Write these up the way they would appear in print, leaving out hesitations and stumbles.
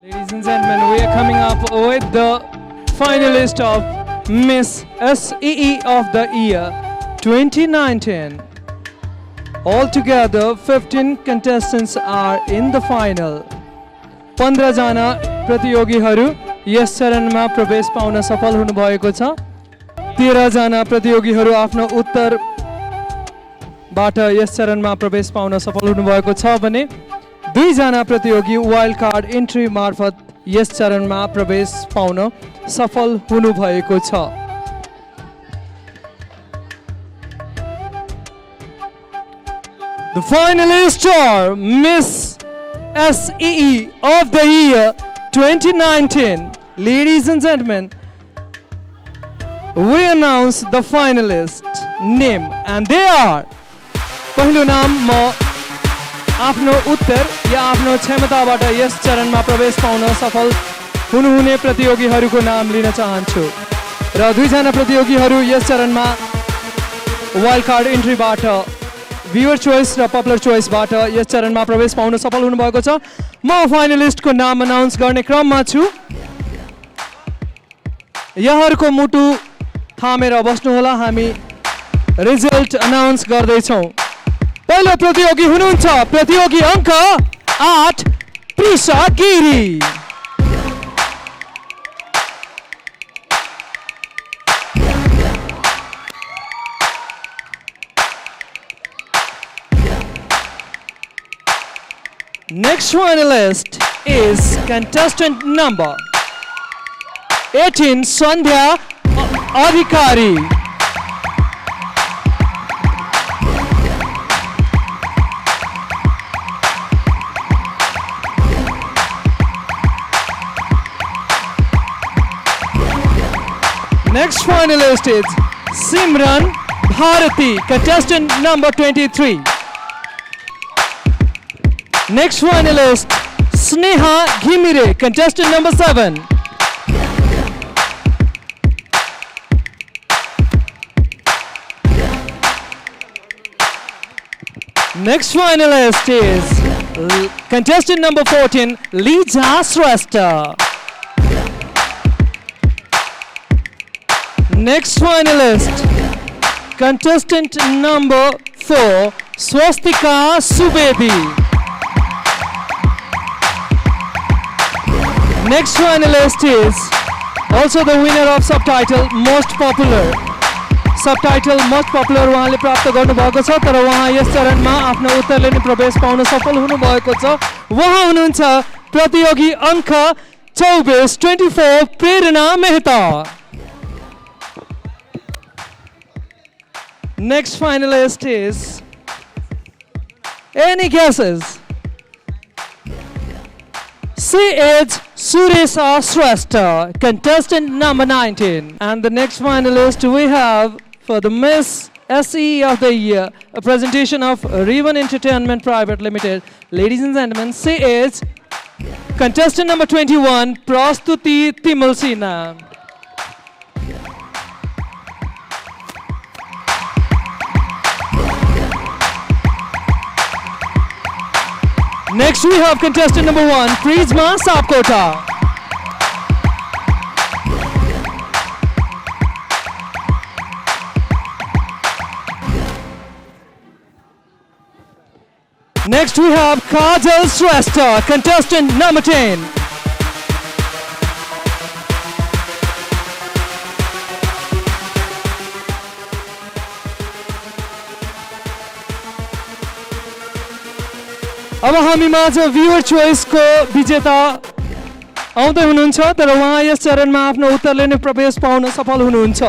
Ladies and gentlemen, we are coming up with the finalist of Miss SEE of the Year 2019. Altogether, 15 contestants are in the final. 15 जना प्रतियोगीहरू yes चरणमा प्रवेश pound सफल हुनुभएको छ। 13 जना प्रतियोगीहरू आफ्नो उत्तरबाट यस चरणमा प्रवेश पाउन सफल हुनुभएको छ भने 2 जना प्रतियोगी वाइल्ड कार्ड एन्ट्री मार्फत यस चरणमा प्रवेश पाउन सफल हुनुभएको छ। The finalists are Miss SEE of the Year 2019. Ladies and gentlemen, we announce the finalist name and they are पहिलो नाम म आफ्नो उत्तर या आफ्नो क्षमताबाट यस चरणमा प्रवेश पाउन सफल हुनुहुने प्रतियोगीहरूको नाम लिन चाहन्छु र 2 जना प्रतियोगीहरू यस चरणमा वाइल्ड कार्ड एन्ट्रीबाट भ्युअर चोइस र पपुलर चोइसबाट यस चरणमा प्रवेश पाउन सफल हुनुभएको छ। म फाइनलिस्टको नाम अनाउन्स गर्ने क्रममा छु। यहाँहरूको मुटु थामेर बस्नुहोला, हामी रिजल्ट अनाउन्स गर्दैछौँ। पहिलो प्रतियोगी हुनुहुन्छ प्रतियोगी अङ्क 8 प्रिसा गिरी। Next finalist is contestant number 18 Sandhya Adhikari. Next finalist is Simran Bharati, contestant number 23. Next finalist Sneha Ghimire, contestant number 7. Next finalist is contestant number 14 Lija Shrestha. Next finalist contestant number 4 Swastika Subedi. Next finalist is also the winner of subtitle most popular. Subtitle most popular उहाँले प्राप्त गर्नुभएको छ तर उहाँ yes चरणमा आफ्नो उत्तरले नै प्रवेश पाउन सफल हुनुभएको छ। उहाँ हुनुहुन्छ प्रतियोगी अङ्क 24 प्रेरणा Mehta. Next finalist is any guesses? She is Suresha Shrestha, contestant number 19. And the next finalist we have for the Miss SE of the Year, a presentation of Riven Entertainment Private Limited. Ladies and gentlemen, she is contestant number 21, Prastuti Timalsina. Next we have contestant number 1, Prisma Sapkota. Next we have Kajal Shrestha, contestant number 10. अब हामी माझ viewer चोइसको विजेता आउँदै हुनुहुन्छ तर उहाँ yes चरणमा आफ्नो उत्तरले नै प्रवेश पाउन सफल हुनुहुन्छ।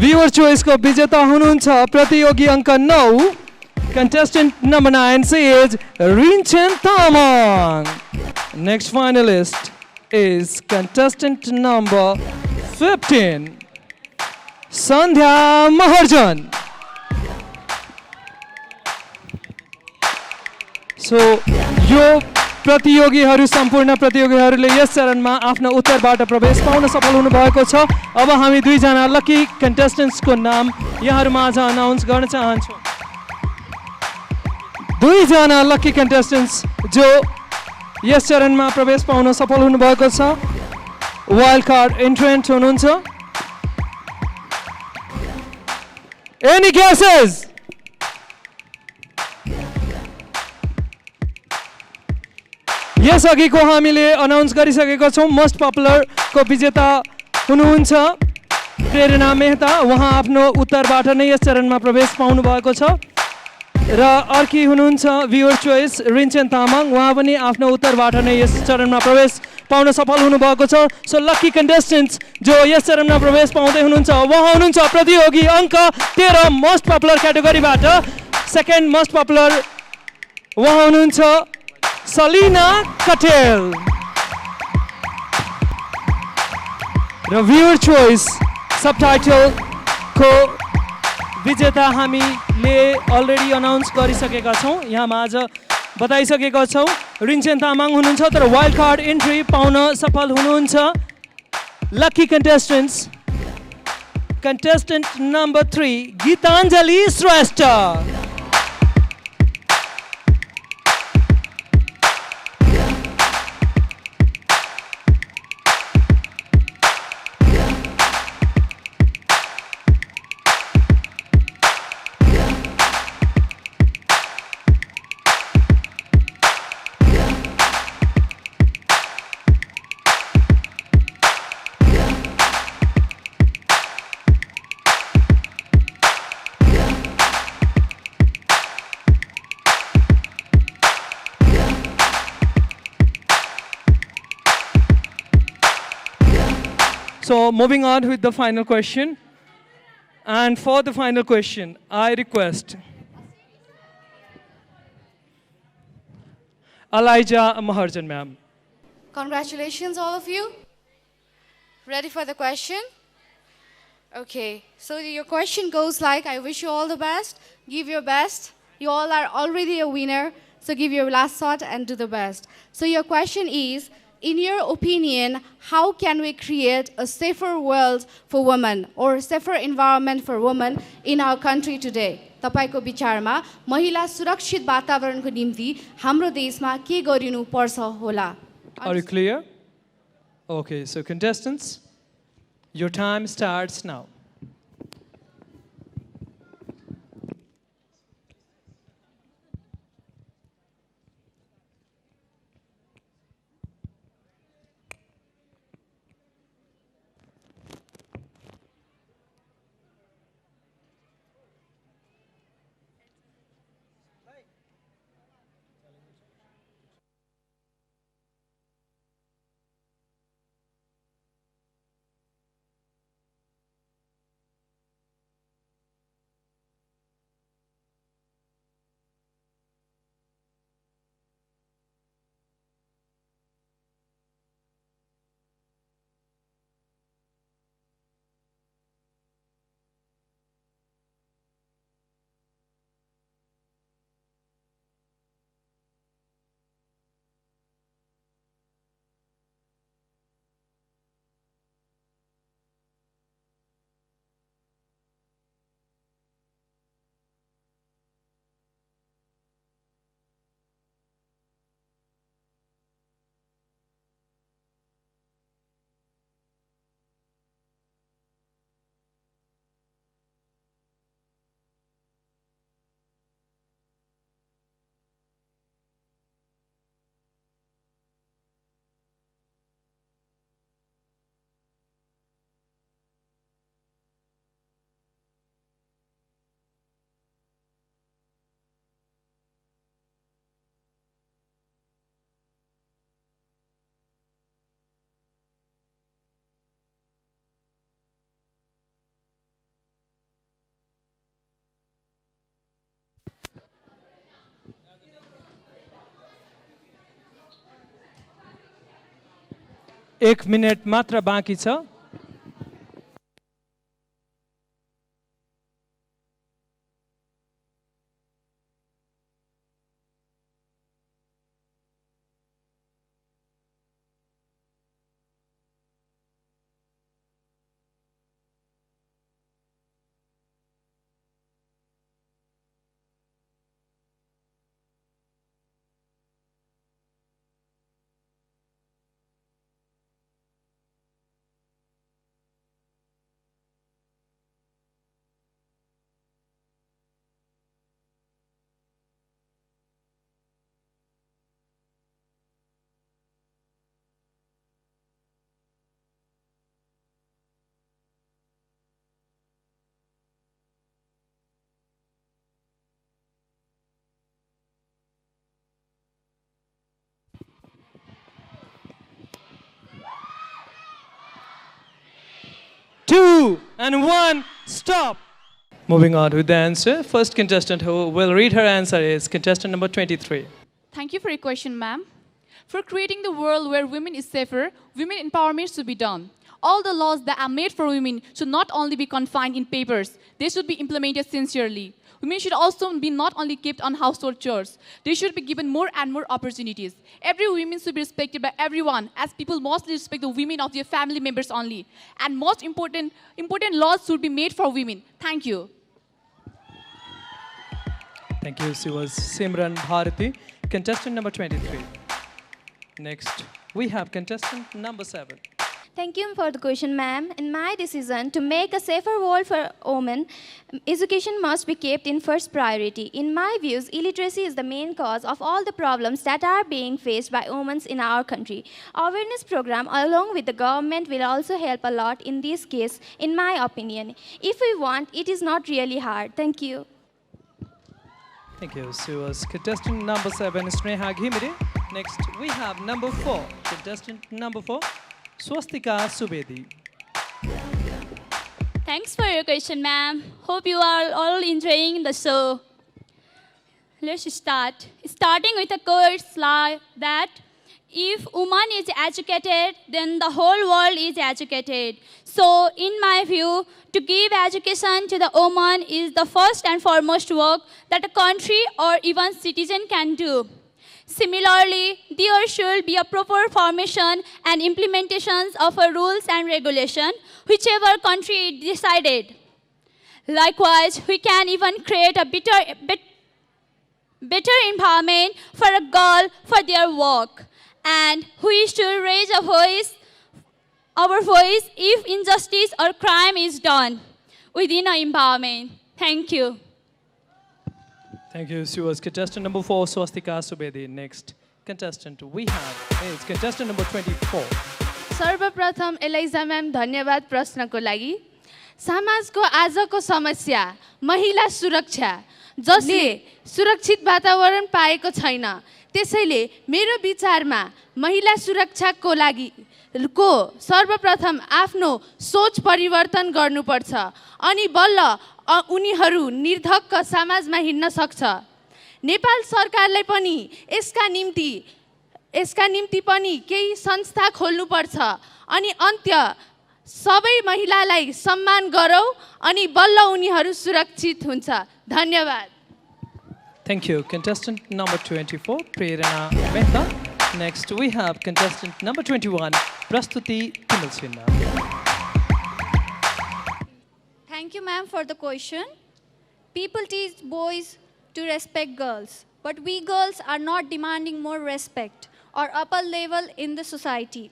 भ्युअर चोइसको विजेता हुनुहुन्छ प्रतियोगी अङ्क 9 contestant number 9 is Rinchen Tamang. Next finalist is contestant number 15 Sandhya Maharjan. So यो प्रतियोगीहरू सम्पूर्ण प्रतियोगीहरूले यस चरणमा आफ्नो उत्तरबाट प्रवेश पाउन सफल हुनुभएको छ। अब हामी 2 जना लकी कन्टेस्टेन्ट्सको नाम यहाँहरु माझ अनाउन्स गर्न चाहन्छौँ। 2 जना लकी कन्टेस्टेन्ट्स जो यस चरणमा प्रवेश पाउन सफल हुनुभएको छ। वाइल्ड कार्ड एन्ट्रेन्ट हुनुहुन्छ। Any guesses? यसअघिको हामीले अनाउन्स गरिसकेका छौँ मोस्ट पपुलर को विजेता हुनुहुन्छ प्रेरणा मेहता। उहाँ आफ्नो उत्तरबाट नै यस चरणमा प्रवेश पाउनु भएको छ। र अर्की हुनुहुन्छ भ्युअर चोइस रिन्चेन तामाङ। उहाँ पनि आफ्नो उत्तरबाट नै यस चरणमा प्रवेश पाउन सफल हुनुभएको छ। सो लकी कन्टेस्टेन्ट्स जो यस चरणमा प्रवेश पाउँदै हुनुहुन्छ उहाँ हुनुहुन्छ प्रतियोगी अङ्क 13 मोस्ट पपुलर क्याटेगोरीबाट। सेकेन्ड मोस्ट पपुलर उहाँ हुनुहुन्छ सलिना कटेल। र भ्युअर चोइस सबटाइटलको विजेता हामीले अलरेडी अनाउन्स गरिसकेका छौँ, यहाँ आज बताइसकेका छौँ। रिन्चेन तामाङ हुनुहुन्छ तर वाइल्ड कार्ड एन्ट्री पाउन सफल हुनुहुन्छ। Lucky contestants contestant number 3 Geetanjali श्रेष्ठ। So moving on with the final question. And for the final question, I request Elijah Maharjan ma'am. Congratulations all of you. Ready for the question? Okay, so your question goes like, I wish you all the best, give your best. You all are already a winner, so give your last shot and do the best. So your question is, in your opinion, how can we create a safer world for women or safer environment for women in our country today? तपाईको विचारमा महिला सुरक्षित वातावरणको निम्ति हाम्रो देशमा के गरिनु पर्छ होला? Are you clear? Okay, so contestants, your time starts now. एक मिनट मात्र बाँकी छ। 2, and 1, stop. Moving on with the answer. First contestant who will read her answer is contestant number 23. Thank you for your question, ma'am. For creating the world where women is safer, women empowerment should be done. All the laws that are made for women should not only be confined in papers, they should be implemented sincerely. Women should also be not only kept on household chores, they should be given more and more opportunities. Every woman should be respected by everyone, as people mostly respect the women of their family members only. And most important laws should be made for women. Thank you. Thank you. She was Simran Bharati, contestant number 23. Next, we have contestant number 7. Thank you for the question, ma'am. In my decision to make a safer world for women, education must be kept in first priority. In my views, illiteracy is the main cause of all the problems that are being faced by women in our country. Awareness program along with the government will also help a lot in this case, in my opinion. If we want, it is not really hard. Thank you. Thank you. She was contestant number 7, Sneha Ghimire. Next, we have number 4, contestant number 4, Swastika Subedi. Thanks for your question, ma'am. Hope you are all enjoying the show. Let's start. Starting with a quote like that, if woman is educated, then the whole world is educated. So, in my view, to give education to the woman is the first and foremost work that a country or even citizen can do. Similarly, there should be a proper formation and implementations of a rules and regulation, whichever country decided. Likewise, we can even create a better environment for a girl for their work. And we should raise our voice if injustice or crime is done within our environment. Thank you. Thank you. She was contestant number 4, Swastika Subedi. Next contestant we have is contestant number 24. सर्वप्रथम ELISA ma'am धन्यवाद प्रश्नको लागि। समाजको आजको समस्या महिला सुरक्षा, जसले सुरक्षित वातावरण पाएको छैन। त्यसैले मेरो विचारमा महिला सुरक्षाको लागि सर्वप्रथम आफ्नो सोच परिवर्तन गर्नुपर्छ अनि बल्ल उनीहरू निर्धक्क समाजमा हिँड्न सक्छ। नेपाल सरकारले पनि यसका निम्ति पनि केही संस्था खोल्नुपर्छ अनि अन्त्य सबै महिलालाई सम्मान गरौँ अनि बल्ल उनीहरू सुरक्षित हुन्छ। धन्यवाद। Thank you. Contestant number 24, Prerana Mehta. Next, we have contestant number 21, Prastuti Timilsinna. Thank you, ma'am, for the question. People teach boys to respect girls, but we girls are not demanding more respect or upper level in the society.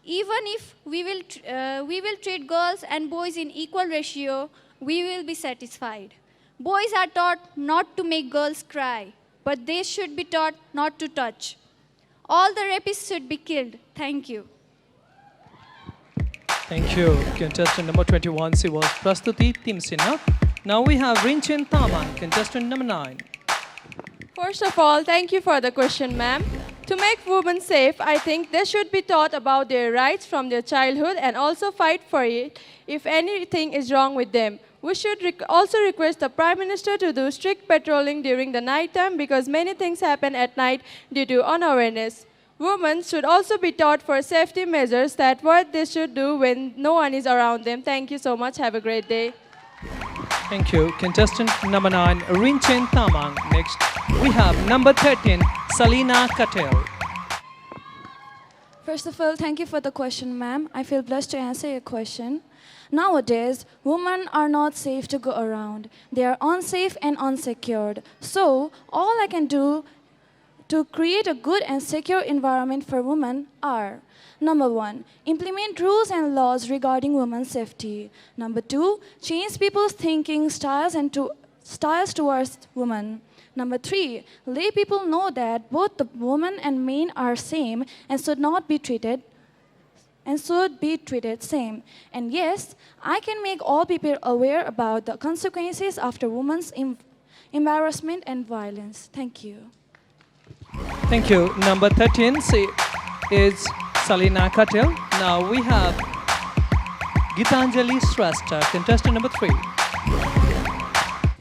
Even if we will treat girls and boys in equal ratio, we will be satisfied. Boys are taught not to make girls cry, but they should be taught not to touch. All the rapists should be killed. Thank you. Thank you. Contestant number 21, she was Prastuti Timsinna. Now we have Rinchen Taman, contestant number 9. First of all, thank you for the question, ma'am. To make women safe, I think they should be taught about their rights from their childhood and also fight for it if anything is wrong with them. We should also request the Prime Minister to do strict patrolling during the night time because many things happen at night due to unawareness. Women should also be taught for safety measures that what they should do when no one is around them. Thank you so much. Have a great day. Thank you. Contestant number 9, Rinchen Tamang. Next, we have number 13, Salina Katel. First of all, thank you for the question, ma'am. I feel blessed to answer your question. Nowadays, women are not safe to go around. They are unsafe and unsecured. So, all I can do to create a good and secure environment for women are: number 1, implement rules and laws regarding women's safety. Number 2, change people's thinking styles towards women. Number 3, let people know that both the women and men are same and should be treated same. And yes, I can make all people aware about the consequences after women's embarrassment and violence. Thank you. Thank you. Number 13 is Salina Katel. Now we have Gitanjali Shrestha, contestant number 3.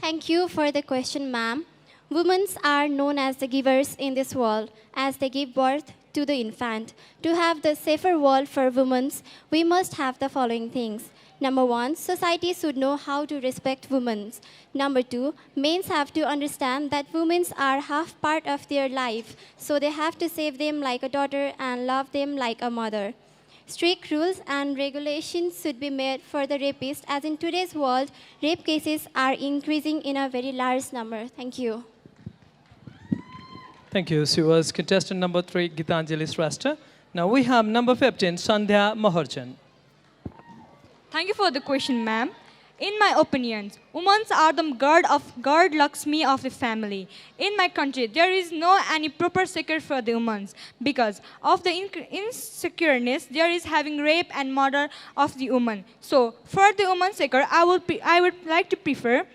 Thank you for the question, ma'am. Women are known as the givers in this world, as they give birth to the infant. To have the safer world for women, we must have the following things. Number 1, society should know how to respect women. Number 2, men have to understand that women are half part of their life, so they have to save them like a daughter and love them like a mother. Strict rules and regulations should be made for the rapist, as in today's world, rape cases are increasing in a very large number. Thank you. Thank you. She was contestant number 3, Gitanjali Shrestha. Now we have number 15, Sandhya Maharjan. Thank you for the question, ma'am. In my opinion, women are the god Lakshmi of the family. In my country, there is no any proper security for the women because of the insecureness there is having rape and murder of the woman. So for the women's security, I would like to prefer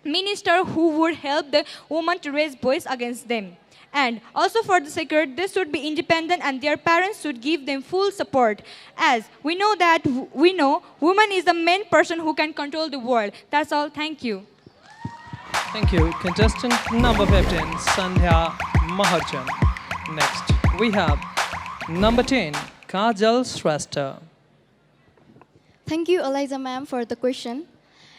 minister who would help the woman to raise voice against them. And also for the security, they should be independent and their parents should give them full support. As we know woman is the main person who can control the world. That's all. Thank you. Thank you. Contestant number 15, Sandhya Maharjan. Next, we have number 10, Kajal Shrestha. Thank you, Eliza ma'am, for the question.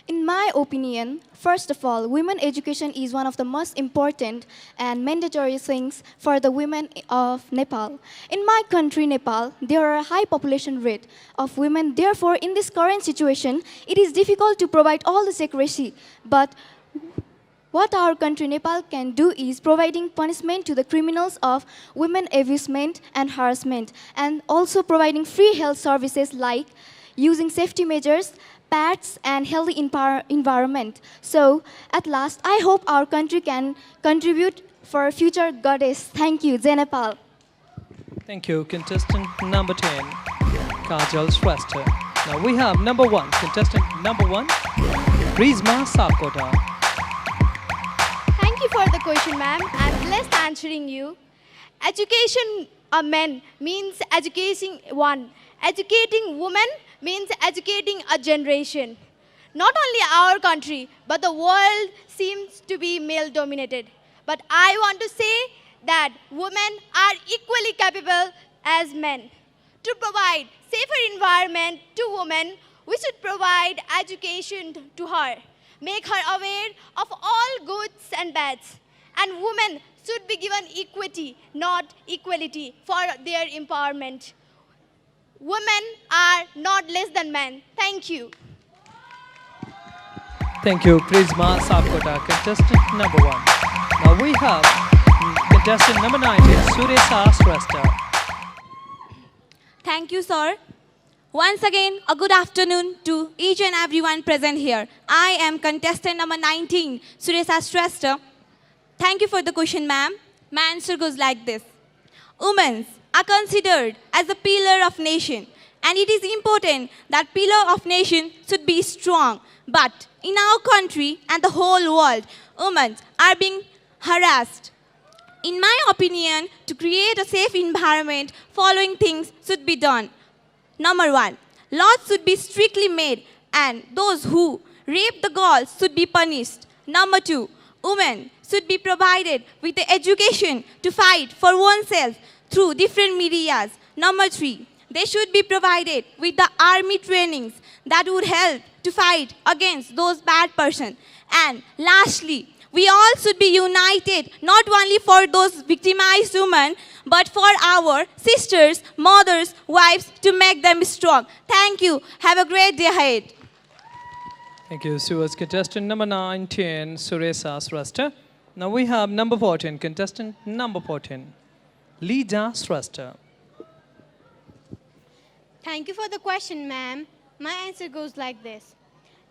In my opinion, first of all, women education is one of the most important and mandatory things for the women of Nepal. In my country, Nepal, there are a high population rate of women. Therefore, in this current situation, it is difficult to provide all the secrecy. But what our country, Nepal, can do is providing punishment to the criminals of women abusement and harassment, and also providing free health services like using safety measures, pads, and healthy environment. So, at last, I hope our country can contribute for future goddess. Thank you, Jai Nepal. Thank you. Contestant number 10, Kajal Shrestha. Now we have number 1, contestant number 1, Rizma Sakota. Thank you for the question, ma'am. I'm blessed answering you. Education of men means educating one. Educating women means educating a generation. Not only our country, but the world seems to be male-dominated. But I want to say that women are equally capable as men. To provide safer environment to women, we should provide education to her, make her aware of all goods and bads. And women should be given equity, not equality, for their empowerment. Women are not less than men. Thank you. Thank you, Rizma Sakota, contestant number 1. Now we have contestant number 19, Suresha Shrestha. Thank you, sir. Once again, a good afternoon to each and everyone present here. I am contestant number 19, Suresha Shrestha. Thank you for the question, ma'am. My answer goes like this. Women are considered as a pillar of nation, and it is important that pillar of nation should be strong. But in our country and the whole world, women are being harassed. In my opinion, to create a safe environment, following things should be done. Number 1, laws should be strictly made, and those who rape the girls should be punished. Number 2, women should be provided with the education to fight for oneself through different medias. Number 3, they should be provided with the army trainings that would help to fight against those bad persons. And lastly, we all should be united, not only for those victimized women, but for our sisters, mothers, wives, to make them strong. Thank you. Have a great day ahead. Thank you. She was contestant number 19, Suresha Shrestha. Now we have number 14, contestant number 14, Lida Shrestha. Thank you for the question, ma'am. My answer goes like this.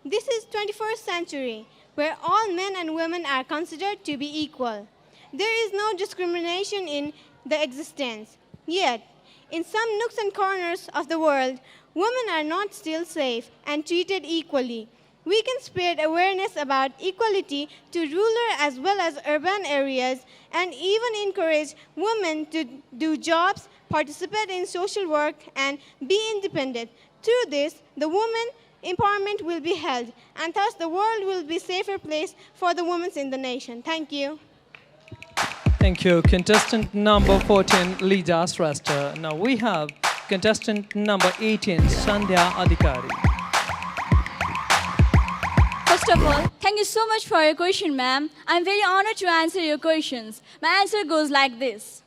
This is 21st century, where all men and women are considered to be equal. There is no discrimination in the existence. Yet, in some nooks and corners of the world, women are not still safe and treated equally. We can spread awareness about equality to rural as well as urban areas and even encourage women to do jobs, participate in social work, and be independent. Through this, the women empowerment will be held, and thus the world will be a safer place for the women in the nation. Thank you. Thank you. Contestant number 14, Lija Shrestha. Now we have contestant number 18, Sandhya Adhikari. First of all, thank you so much for your question, ma'am. I'm very honored to answer your questions. My answer goes like this.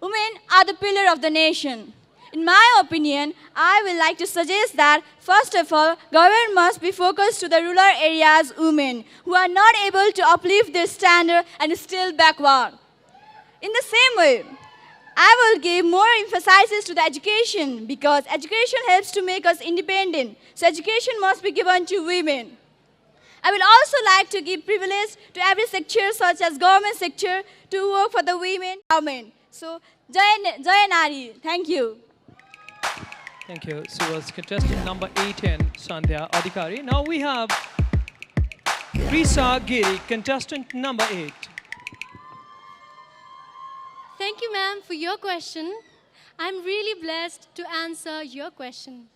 Women are the pillar of the nation. In my opinion, I would like to suggest that, first of all, government must be focused to the rural areas women who are not able to uplift their standard and is still backward. In the same way, I will give more emphasis to the education because education helps to make us independent. So education must be given to women. I will also like to give privilege to every sector such as government sector to work for the women empowerment. So, Jai Nari, thank you. Thank you. So was contestant number 18, Sandhya Adhikari. Now we have Risa Giri, contestant number 8. Thank you, ma'am, for your question. I'm really blessed to answer your question.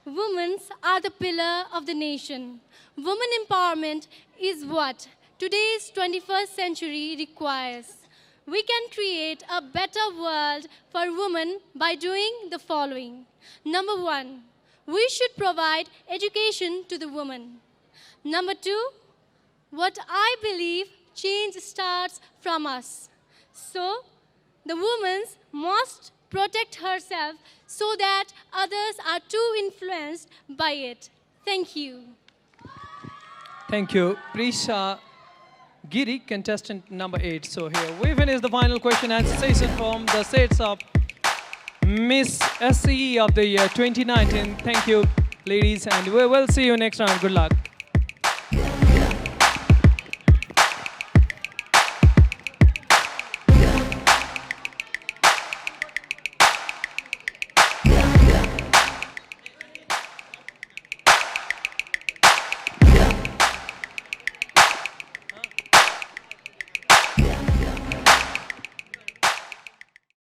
Women are the pillar of the nation. Women empowerment is what today's 21st century requires. We can create a better world for women by doing the following. Number 1, we should provide education to the woman. Number 2, what I believe change starts from us. So, the woman must protect herself so that others are too influenced by it. Thank you. Thank you. Prisha Giri, contestant number 8. So here we finish the final question answer session from the sets of Miss SCE of the year 2019. Thank you, ladies, and we will see you next round. Good luck.